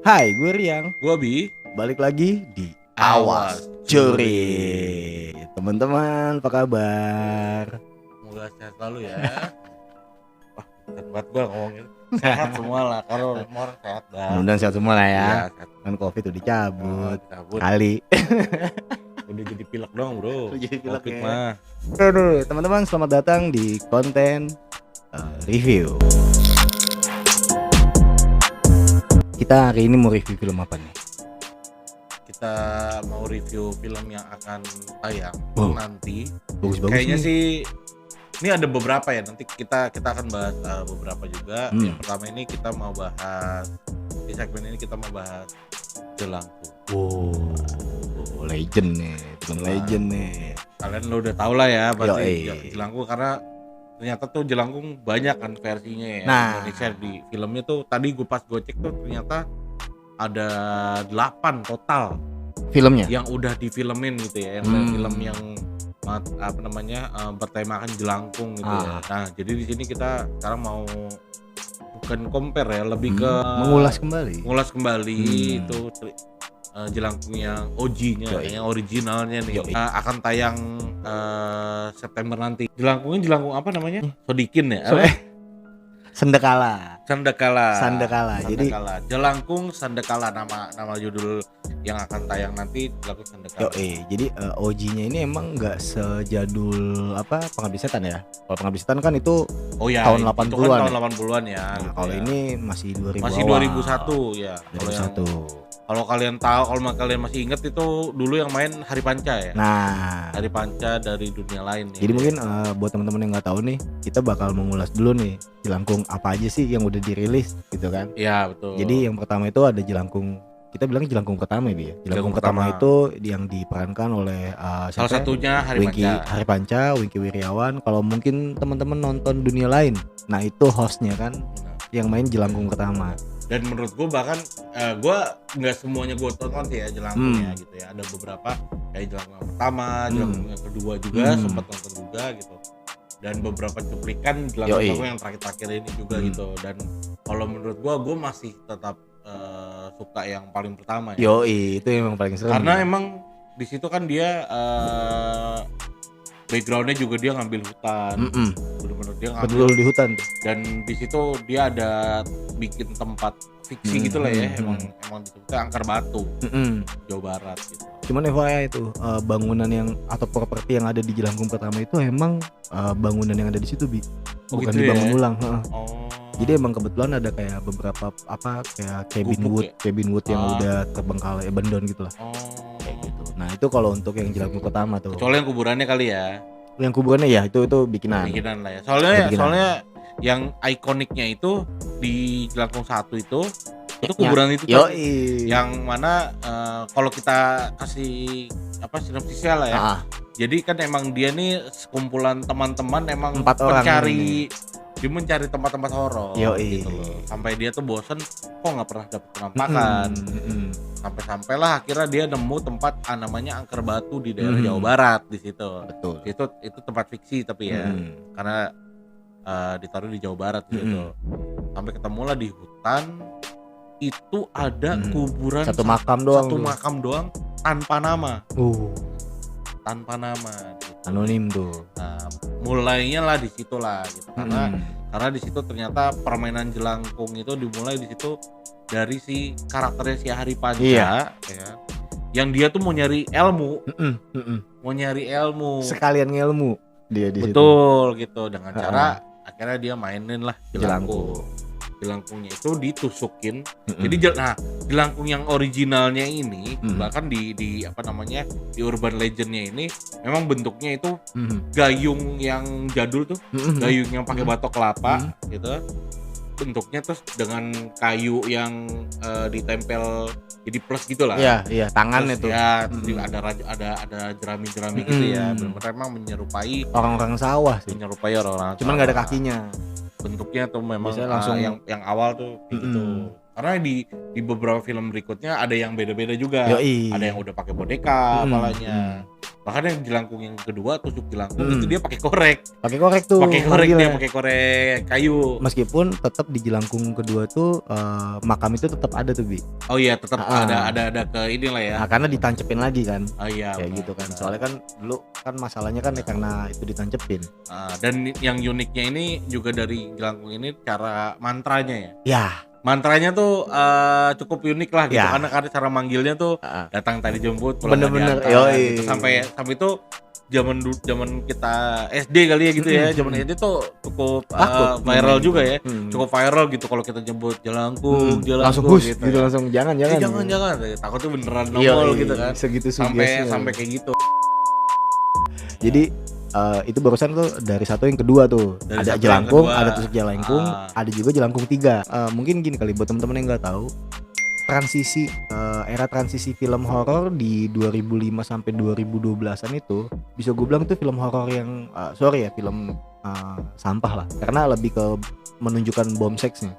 Hai, gue Riang. Gua Bi. Balik lagi di Awas Curi. Teman-teman, apa kabar? Semoga sehat selalu ya. Wah, sehat banget gua ngomongin. Sehat semua lah, kalau orang sehat dah. Mudah-mudahan sehat semua lah ya. Iya, sehat. Kan Covid udah dicabut Cabut. kali. Udah jadi pilek dong, Bro. Udah jadi pilek Covid ya. mah. Aduh, teman-teman, selamat datang di konten review. Kita hari ini mau review film apa nih? Kita mau review film yang akan tayang nanti. Bagus-bagus Kayaknya nih. sih ini ada beberapa ya. Nanti kita akan bahas beberapa juga. Yang pertama ini kita mau bahas di segmen ini kita mau bahas Jelangkung. Wow, legend nih, bukan legend nih. Kalian lo udah tau lah ya pasti Yoi. Jelangkung, karena ternyata tuh Jelangkung banyak kan versinya ya. Nah. Indonesia di filmnya tuh tadi gue pas gue cek tuh ternyata ada 8 total Filmnya? yang udah difilmin gitu ya, yang film yang bertemakan Jelangkung gitu ya. Nah, jadi di sini kita sekarang mau bukan compare ya, lebih ke mengulas kembali. itu Jelangkung yang OG-nya, yang originalnya nih. Akan tayang September nanti. Jelangkung apa namanya? Sodikin ya? Sandekala. Jadi Jelangkung Sandekala, nama judul yang akan tayang nanti, Jelangkung Sandekala. Jadi OG-nya ini emang nggak sejadul Pengabdi Setan ya. Kalau Pengabdi Setan kan itu tahun 80-an. Itu kan tahun 80-an ya. Nah, gitu kalau ya. ini masih 2000. Masih 2001 ya. 2001. Kalau kalian tahu, kalau kalian masih inget itu dulu yang main Hari Panca ya. Nah, Hari Panca dari dunia lain. jadi mungkin buat teman-teman yang nggak tahu nih, kita bakal mengulas dulu nih Jelangkung apa aja sih yang udah dirilis gitu kan. Iya, betul. Jadi yang pertama itu ada Jelangkung, kita bilang Jelangkung pertama ya. Jelangkung pertama itu yang diperankan oleh salah satunya Hari Panca, Wingky Wiryawan. Kalau mungkin teman-teman nonton Dunia Lain, nah itu hostnya kan yang main Jelangkung pertama. Dan menurut gue bahkan gue nggak semuanya gue tonton sih ya Jelangkungnya gitu ya. Ada beberapa kayak Jelangkung yang pertama, Jelangkung yang kedua juga sempat nonton juga gitu. Dan beberapa cuplikan Jelangkung yang terakhir-terakhir ini juga gitu. Dan kalau menurut gue masih tetap suka yang paling pertama ya. Itu emang paling seru. Karena emang di situ kan dia backgroundnya juga dia ngambil hutan. Bener-bener dia ngambil betul di hutan tuh. Dan di situ dia ada bikin tempat fiksi gitu lah ya. Emang disebutnya Angker Batu, Jawa Barat gitu. Cuman FYI itu bangunan yang atau properti yang ada di Jelangkung pertama itu emang bangunan yang ada di situ bukan gitu dibangun ya? ulang. Oh. Jadi emang kebetulan ada kayak beberapa kayak cabin wood yang udah terbengkalai, abandon gitu lah. Kayak gitu. Nah itu kalau untuk yang Jelangkung pertama tuh. Kecuali yang kuburannya kali ya. Yang kuburannya ya itu bikinan lah ya. Soalnya yang ikoniknya itu di Jelangkung 1 itu kuburan itu tuh, yang mana kalau kita kasih sinopsisnya lah ya. Jadi kan emang dia nih sekumpulan teman-teman emang 4 orang dia mencari tempat-tempat horor gitu loh. Sampai dia tuh bosen kok nggak pernah dapet penampakan. Sampai-sampailah akhirnya dia nemu tempat namanya Angker Batu di daerah Jawa Barat di situ. Betul. Itu tempat fiksi tapi ya. Karena ditaruh di Jawa Barat gitu. Sampai ketemulah di hutan itu ada kuburan satu makam doang tanpa nama. Tanpa nama gitu. Anonim tuh. Nah, mulainya lah di situ lah gitu. Karena di situ ternyata permainan Jelangkung itu dimulai di situ dari si karakternya si Hari Panca ya. Yang dia tuh mau nyari ilmu. Sekalian ngelmu dia di situ. Betul gitu, dengan cara akhirnya dia mainin lah Jelangkungnya itu ditusukin. Jadi Jelangkung yang originalnya ini bahkan di di urban legendnya ini memang bentuknya itu gayung yang jadul tuh, gayung yang pakai batok kelapa gitu. Bentuknya terus dengan kayu yang ditempel jadi plus gitu lah. Iya, tangannya terus tuh. Ya, ada jerami-jerami gitu ya. Benar-benar emang menyerupai orang-orang sawah sih. Menyerupai orang-orang. Cuman nggak ada kakinya. Bentuknya tuh memang langsung yang awal tuh kayak gitu. Karena di beberapa film berikutnya ada yang beda-beda juga. Ada yang udah pakai boneka apalanya. Bahkan yang jelangkung yang kedua, tusuk jelangkung itu dia pakai korek. Pakai korek tuh. Pakai korek dia, pakai korek kayu. Meskipun tetap di jelangkung kedua tuh makam itu tetap ada tuh, Bi. Oh iya, tetap ada ke inilah ya. Nah, karena ditancepin lagi kan. Oh iya. Kayak gitu kan. Soalnya kan dulu kan masalahnya kan karena itu ditancepin. Dan yang uniknya ini juga dari jelangkung ini cara mantranya ya. Ya. Mantranya tuh cukup unik lah gitu, karena cara manggilnya tuh datang tadi jemput pulang bener-bener gitu. Sampai itu zaman kita SD kali ya gitu ya, zaman SD tuh cukup viral juga ya, cukup viral gitu kalau kita jemput jelangkung langsung gitu, langsung jangan takut tuh beneran nongol gitu kan, segitu sampai kayak gitu. Jadi itu barusan tuh dari satu yang kedua tuh, dari ada jelangkung, ada tusuk jelangkung, ada juga jelangkung 3. Mungkin gini kali buat teman-teman yang nggak tahu, era transisi film horor di 2005 sampai 2012-an itu bisa gue bilang tuh film horor yang film sampah lah, karena lebih ke menunjukkan bom seksnya.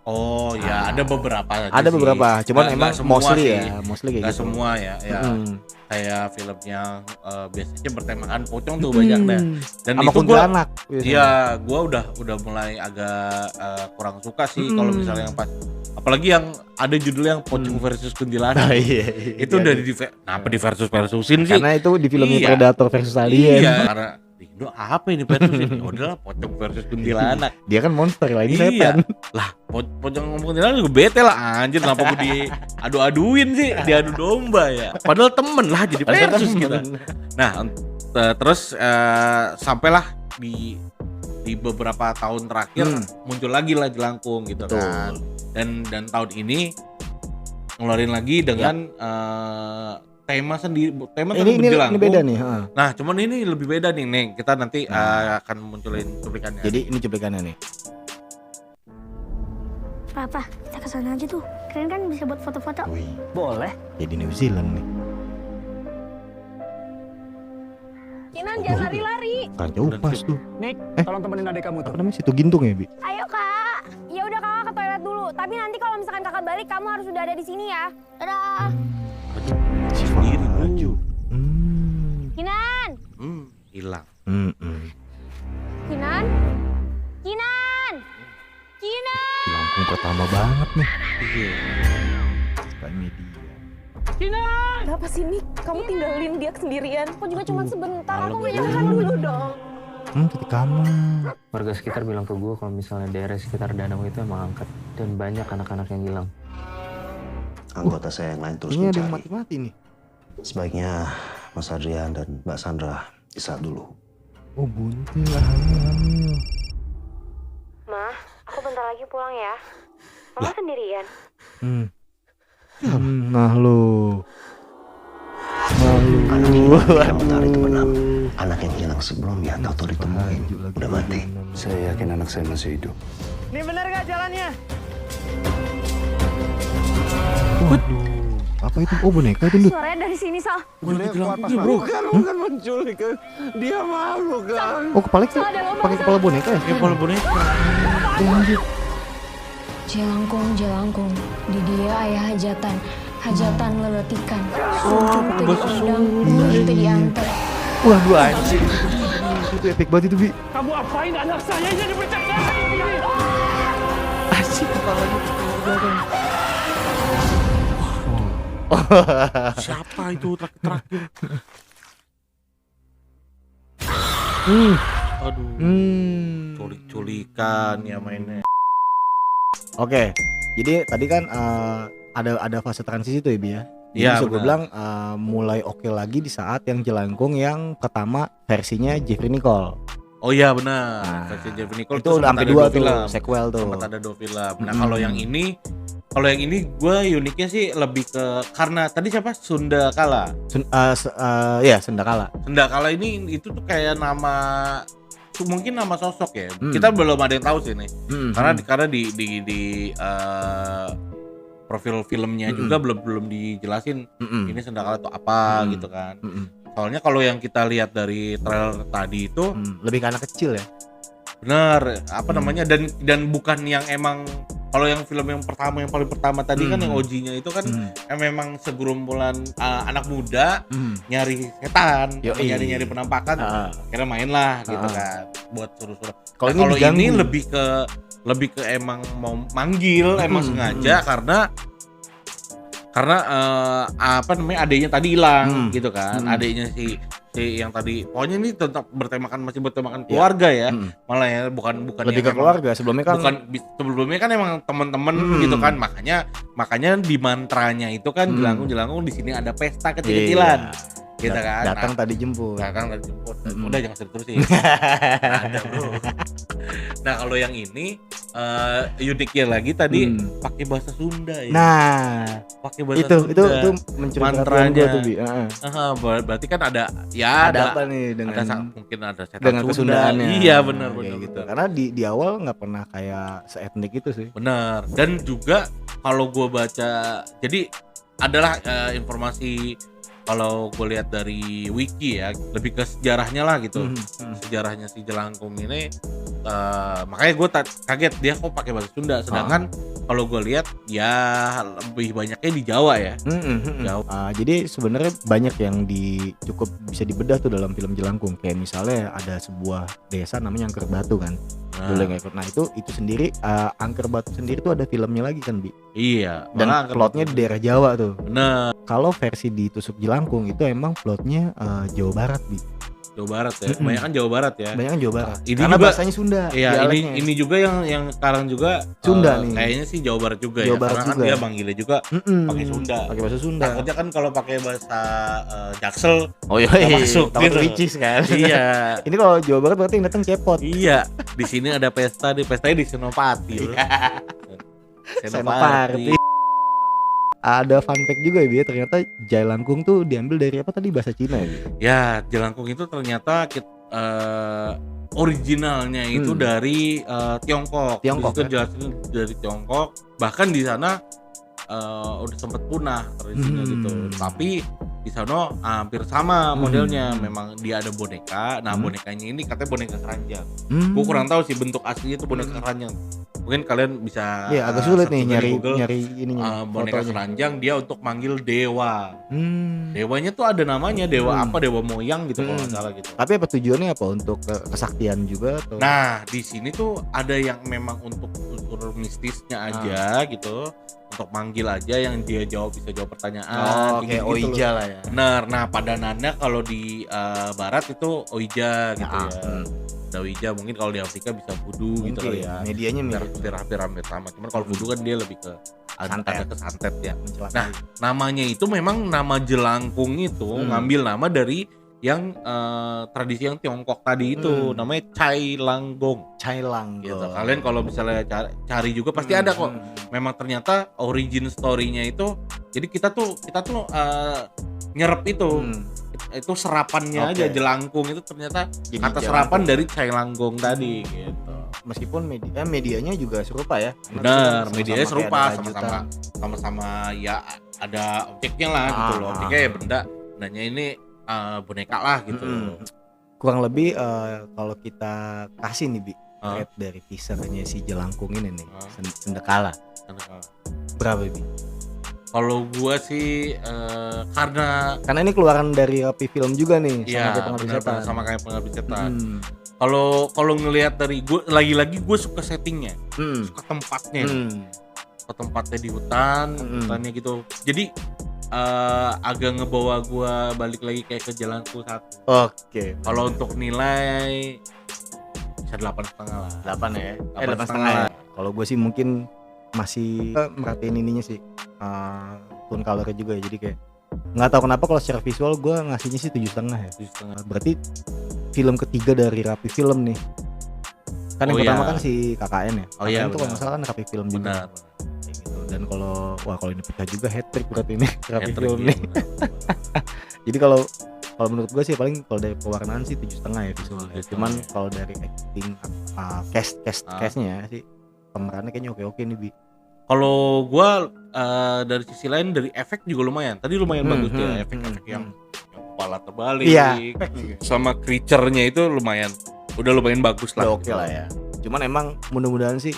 Oh ya, ada beberapa. Ada sih. Beberapa, cuman emang mostly kayak gitu. Semua ya. Kayak film yang biasanya bertemakan pocong tuh banyak dah. Dan sama itu kuntilanak. Iya, gua udah mulai agak kurang suka sih kalau misalnya yang pas, apalagi yang ada judulnya yang pocong versus kuntilanak. Itu udah kenapa di versusin sih? Karena itu di filmnya Predator versus Alien. Iya, karena Indo apa ini versus ini? Udahlah pocong versus kuntilanak. Dia kan monster lah, ini setan. Lah, pocong kuntilanak juga bete lah anjir, kenapa gue diadu-aduin sih, diadu domba ya. Padahal temen lah jadi versus kita. Nah, terus sampailah di beberapa tahun terakhir muncul lagi lah jelangkung gitu kan. Dan tahun ini ngeluarin lagi dengan tema sendiri, tema kan berjelangkung. Ini beda nih. Nah, cuman ini lebih beda nih. Kita nanti akan munculin cuplikannya. Jadi ini cuplikannya nih. Papa, kita kesana aja tuh. Keren kan bisa buat foto-foto. Boleh. Jadi New Zealand nih. Kinan jangan lari-lari. Kan jauh pas tuh. Nick, tolong temenin adik kamu tuh. Apa namanya situ Gintung ya, Bi? Ayo kak. Ya udah kakak ke toilet dulu. Tapi nanti kalau misalkan kakak balik, kamu harus sudah ada di sini ya. Dadah. Sendiri baju. Kinan. Hilang. Kinan. Jelangkung pertama banget nih. Iya. Kayak media. Kinan. Kenapa sih Nick? Kamu tinggalin dia sendirian. Aku juga cuma sebentar. Aku mau jalan dulu dong. Di kamar. Warga sekitar bilang ke gue kalau misalnya daerah sekitar Danau itu emang angkat dan banyak anak-anak yang hilang. Anggota saya yang lain terus ini mencari. Ada yang mati-mati nih. Sebaiknya Mas Adrian dan Mbak Sandra istirahat dulu. Oh, buntil hamil. Ma, aku bentar lagi pulang ya. Mama sendirian. Anak yang utara itu benar. Anak yang hilang sebelum ya tahu ditemuin udah mati. Saya yakin anak saya masih hidup. Ini bener gak jalannya? Waduh, apa itu? Oh, boneka itu, Dut. Suaranya dari sini, Sal. Bukan menculik. Dia malu kan. Oh, kepala itu pakai kepala boneka ya? Kepala boneka. Jelangkung, di dia ayah hajatan leletikan. Itu diantar. Wah, dua anjing. Itu epic banget itu, Bi. Kamu apain anak saya ini dipecahkan? Asik kepalanya ke belakang. Siapa itu terakhir? Aduh. Culik-culikan ya mainnya. Oke. Jadi tadi kan ada fase transisi tuh ya, Bi ya. Iya, bisa gue bilang mulai oke lagi di saat yang jelangkung yang pertama versinya Jeffrey Nicole. Oh iya benar. Versi Jeffrey Nicole itu udah sampai 2 tuh, sequel tuh. Sempat ada 2 film. Nah, kalau yang ini gue uniknya sih lebih ke karena tadi siapa? Sunda Kala. Ya, Sunda Kala. Sunda Kala ini itu tuh kayak nama mungkin nama sosok ya. Kita belum ada yang tahu sih nih. Karena di profil filmnya juga belum dijelasin ini Sunda Kala itu apa gitu kan. Soalnya kalau yang kita lihat dari trailer tadi itu lebih ke anak kecil ya. Bener, apa namanya dan bukan yang emang Kalau yang film yang paling pertama tadi kan yang OG-nya itu kan memang segerombolan anak muda nyari setan, nyari penampakan, akhirnya main lah gitu kan buat suruh-suruh. Kalau ini lebih ke emang mau manggil, emang sengaja karena apa namanya adiknya tadi hilang gitu kan, adiknya si yang tadi pokoknya ini tetap masih bertemakan keluarga ya, malah ya bukan lebih ke keluarga. Sebelumnya kan emang teman-teman gitu kan, makanya di mantranya itu kan jelangkung di sini ada pesta kecil-kecilan gitu kan. Datang tadi jemput. Udah jangan terusin. Ada bro. Nah kalau yang ini uniknya lagi tadi pakai bahasa Sunda ya. Nah, pakai bahasa itu Sunda. Itu mencuri perhatian gua tuh, Bi. Berarti kan ada apa nih dengan mungkin ada setan dengan Sunda. kesundaannya. Iya benar gitu. Karena di awal nggak pernah kayak seetnik itu sih. Benar. Dan juga kalau gua baca, jadi adalah informasi kalau gue lihat dari wiki ya, lebih ke sejarahnya lah gitu. Sejarahnya si jelangkung ini makanya gue kaget dia kok pakai bahasa Sunda, sedangkan kalau gue lihat ya lebih banyaknya di Jawa ya. Jawa. Jadi sebenarnya banyak yang cukup bisa dibedah tuh dalam film Jelangkung. Kayak misalnya ada sebuah desa namanya Angker Batu kan. Nah itu sendiri Angker Batu sendiri tuh ada filmnya lagi kan, Bi. Iya. Dan plotnya di daerah Jawa tuh. Bener. Kalau versi di Tusuk Jelangkung itu emang plotnya Jawa Barat, Bi. Jawa Barat ya. Kebanyakan Jawa Barat ya. Kebanyakan Jawa Barat. Ini karena juga, bahasanya Sunda. Iya, ini juga yang sekarang juga Sunda nih. Kayaknya sih Jawa Barat juga Jawa ya. Barat Karena juga. kan dia manggilnya juga pakai Sunda. Pakai bahasa Sunda. Takutnya kan kalau pakai bahasa Jaksel nggak masuk gitu. Ricis kan. Iya. Ini kalau Jawa Barat berarti yang datang cepot. Iya. Di sini ada pestanya di Senopati. Senopati. Ada fun fact juga ya, Bi, ternyata Jelangkung tuh diambil dari apa tadi, bahasa Cina ya? Ya, Jelangkung itu ternyata originalnya itu dari Tiongkok. Itu jelasin dari Tiongkok. Bahkan di sana udah sempat punah tradisinya gitu. Tapi di sana hampir sama modelnya. Memang dia ada boneka. Nah, bonekanya ini katanya boneka keranjang. Gue kurang tahu sih bentuk aslinya itu boneka keranjang. Mungkin kalian bisa agak sulit nih nyari ininya. Boneka keranjang dia untuk manggil dewa. Dewanya tuh ada namanya, dewa apa, dewa moyang gitu kalau nggak salah gitu. Tapi apa tujuannya apa, untuk kesaktian juga atau? Nah, di sini tuh ada yang memang untuk unsur mistisnya aja gitu. Untuk manggil aja yang dia bisa jawab pertanyaan. Kayak Oija lah ya. Bener. Nah, padanannya kalau di barat itu Oija gitu ya. Ada Oija, mungkin kalau di Afrika bisa voodoo gitu kali ya. Medianya hampir sama. Cuman kalau voodoo kan dia lebih ke ada kesantet ya. Mencelakai. Nah, namanya itu memang nama Jelangkung itu ngambil nama dari yang tradisi yang Tiongkok tadi itu, namanya Cai Langgong gitu. Kalian kalau misalnya cari juga pasti ada kok. Memang ternyata origin story-nya itu, jadi kita tuh nyerap itu serapannya aja. Jelangkung itu ternyata jadi kata serapan dari Cai Langgong tadi gitu. Meskipun medianya juga serupa ya. Benar, medianya serupa, sama-sama ya ada objeknya lah gitu loh. Objeknya ya bendanya ini boneka lah gitu. Kurang lebih kalau kita kasih nih, Bi, rate dari teasernya si Jelangkung ini nih, Sendekala. Berapa, Bi? Kalau gua sih karena ini keluaran dari Rapi Film juga nih, sama kayak Pengabdi Setan. Kalau ngelihat dari gua, lagi-lagi gue suka settingnya, suka tempatnya. Suka tempatnya di hutannya gitu. Jadi agak ngebawa gua balik lagi kayak ke Jelangkung 1. Oke. Kalau untuk nilai bisa 8,5 lah. 8 ya. 8,5. Kalau gue sih mungkin masih merhatiin ininya sih, tone color-nya juga ya. Jadi kayak nggak tahu kenapa kalau secara visual gue ngasihnya sih 7,5 ya. 7,5. Berarti film ketiga dari Rapi Film nih. Kan yang pertama kan si KKN ya. Itu kalau nggak salah kan Rapi Film juga. Gitu. Dan kalau ini pecah juga hat-trick berarti ini Rapi Film nih. Jadi kalau menurut gue sih paling kalau dari pewarnaan sih 7,5 ya visualnya. Cuman kalau dari acting cast-nya sih pemerannya kayaknya oke nih, Bi. Kalau gua dari sisi lain dari efek juga lumayan. Tadi lumayan bagus ya, efek-efek yang kepala terbalik, sama creature-nya itu lumayan, udah lumayan bagus lah. Oke lah ya. Cuman emang mudah-mudahan sih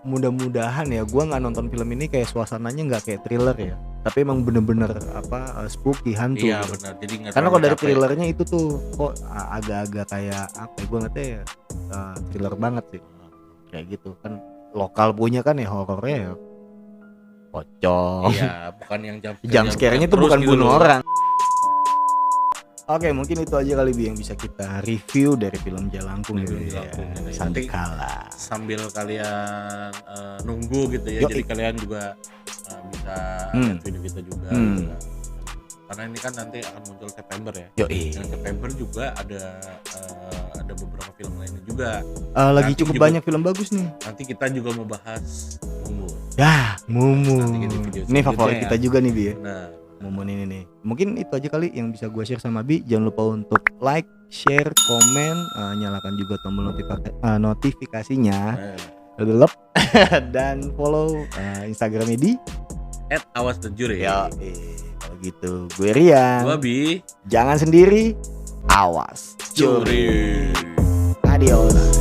mudah-mudahan ya gue nggak nonton film ini kayak suasananya nggak kayak thriller ya, tapi emang bener-bener spooky, hantu Iya gitu. benar. Jadi nggak Karena terlalu kalau dari capek. thrillernya itu tuh kok agak-agak kayak apa ya, gue ngerti ya thriller banget sih kayak gitu kan, lokal punya kan ya horornya ya pocong. Iya, bukan yang Jump scare-nya tuh terus bukan gitu bunuh loh. orang. Oke, mungkin itu aja kali Bi yang bisa kita review dari film Jalangkung Film ini ya. Jalangkung ini. Sandikala. Sambil kalian nunggu gitu ya, Yoi. jadi kalian juga bisa lihat video kita juga Hmm. gitu kan. Karena ini kan nanti akan muncul September ya. Yoi. Dan September juga ada beberapa film lainnya juga. Lagi Nanti cukup juga- banyak film bagus nih. Nanti kita juga mau bahas Mumun. Ya, Mumu. Nanti di video Ini favorit selanjutnya kita ya. juga nih Bi ya. Nah, Mumun ini nih. Mungkin itu aja kali yang bisa gue share sama Bi. Jangan lupa untuk like, share, komen, nyalakan juga tombol notifikasinya. Lep. Dan follow Instagramnya di @awasthejuri. ya. Kalau gitu, gue Rian. Gua Bi. Jangan sendiri, awas curi. Curi. Adios.